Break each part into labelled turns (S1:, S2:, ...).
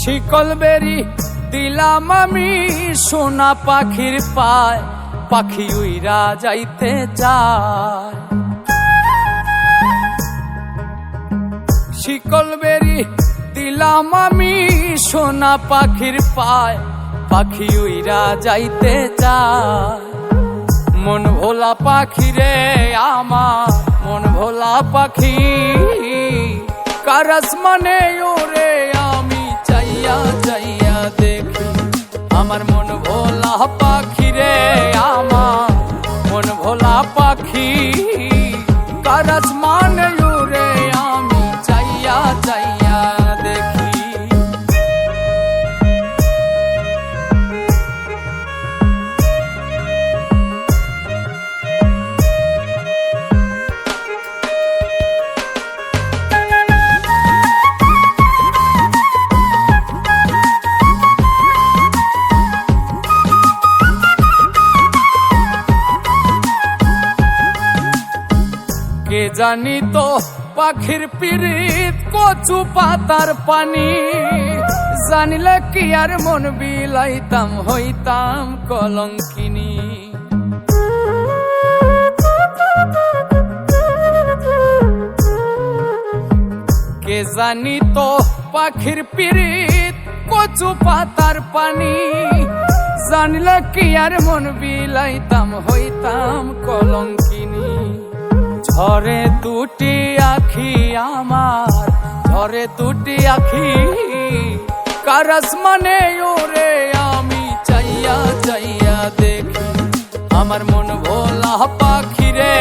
S1: শিকল বেরি দিলাম আমি সোনা পাখির পায়, পাখি উইরা যাইতে চায়। শিকল বেরি দিলাম আমি সোনা পাখির পায়, পাখি উইরা যাইতে চায়। মন ভোলা পাখি রে আমার, মন ভোলা পাখি, কার আসমানে ওরে আমি চাইয়া চাইয়া দেখি। আমার মন ভোলা পাখি রে আমার, মন ভোলা পাখি, কার আসমানে ওরে আমি চাইয়া চাইয়া দেখি। কে জানি তো পাখির পিরিত কচু পাতার পানি, জানিলে কি আর মন বিলাইতাম হইতাম কলঙ্কিনী। কে জানি তো পাখির পিরিত কচু পাতার পানি, জানিলে কি আর মন বিলাইতাম হইতাম কলঙ্কিনী। ঝরে দুটি আখি আমার, ঝরে দুটি আখি, কার আসমানে ওরে আমি চাইয়া চাইয়া দেখি। আমার মন ভোলা পাখি রে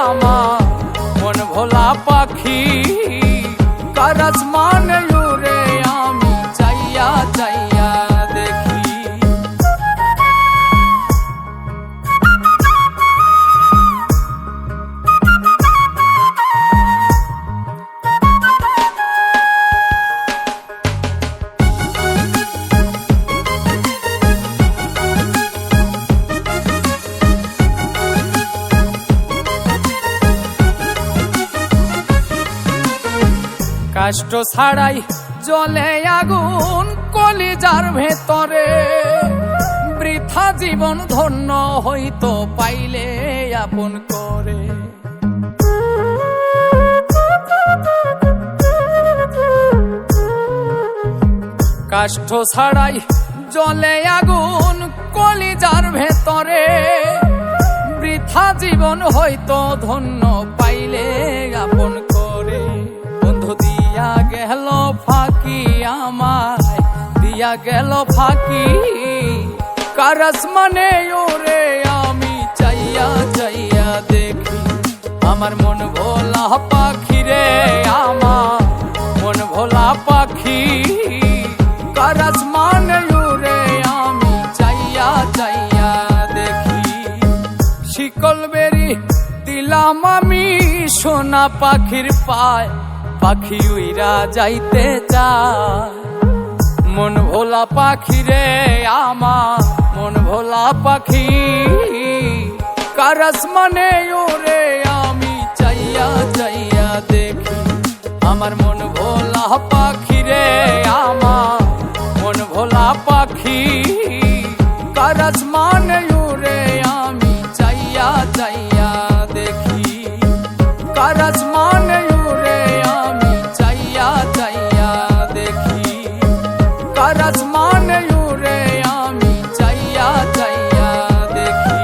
S1: আমার, মন ভোলা পাখি, কার আসমানে ওরে আমি চাইয়া চাইয়া দেখি। কষ্ট ছাড়াই জ্বলে আগুন কলিজার ভেতরে, বৃথা জীবন ধন্য হইতো পাইলে আপন করে। কষ্ট ছাড়াই জ্বলে আগুন কলিজার ভেতরে, বৃথা জীবন হইতো ধন্য পাইলে আপন করে। বন্ধু দিয়া গেল ফাঁকি আমায়, দিয়া গেল ফাঁকি, কার আসমানে ওরে আমি চাইয়া চাইয়া দেখি। আমার মন ভোলা পাখি রে আমার, মন ভোলা পাখি, কার আসমানে ওরে আমি চাইয়া চাইয়া দেখি। শিকল বেরি দিলাম আমি সোনা পাখির পায়, পাখি উইরা যাইতে চায়। মন ভোলা পাখি রে আমার, মন ভোলা পাখি, কার আসমানে ওরে আমি চাইয়া চাইয়া দেখি। আমার মন ভোলা পাখি রে আমার, মন ভোলা পাখি, কার আসমানে ওরে আমি চাইয়া চাইয়া দেখি। কার আসমানে ওরে আমি চাইয়া চাইয়া দেখি। কার আসমানে ওরে আমি চাইয়া চাইয়া দেখি।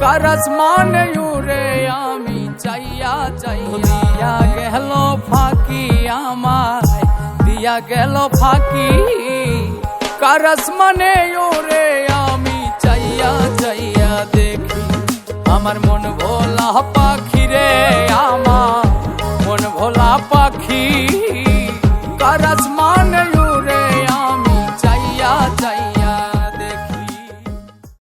S1: কার আসমানে ওরে আমি চাইয়া চাইয়া। দিয়া গেল ফাঁকি আমায়, দিয়া গেল ফাঁকি, কার আসমানে ওরে আমি চাইয়া চাইয়া দেখি। আমার মন ভোলা পাখি রে আমার, মন ভোলা পাখি, কার আসমানে ওরে আমি চাইয়া চাইয়া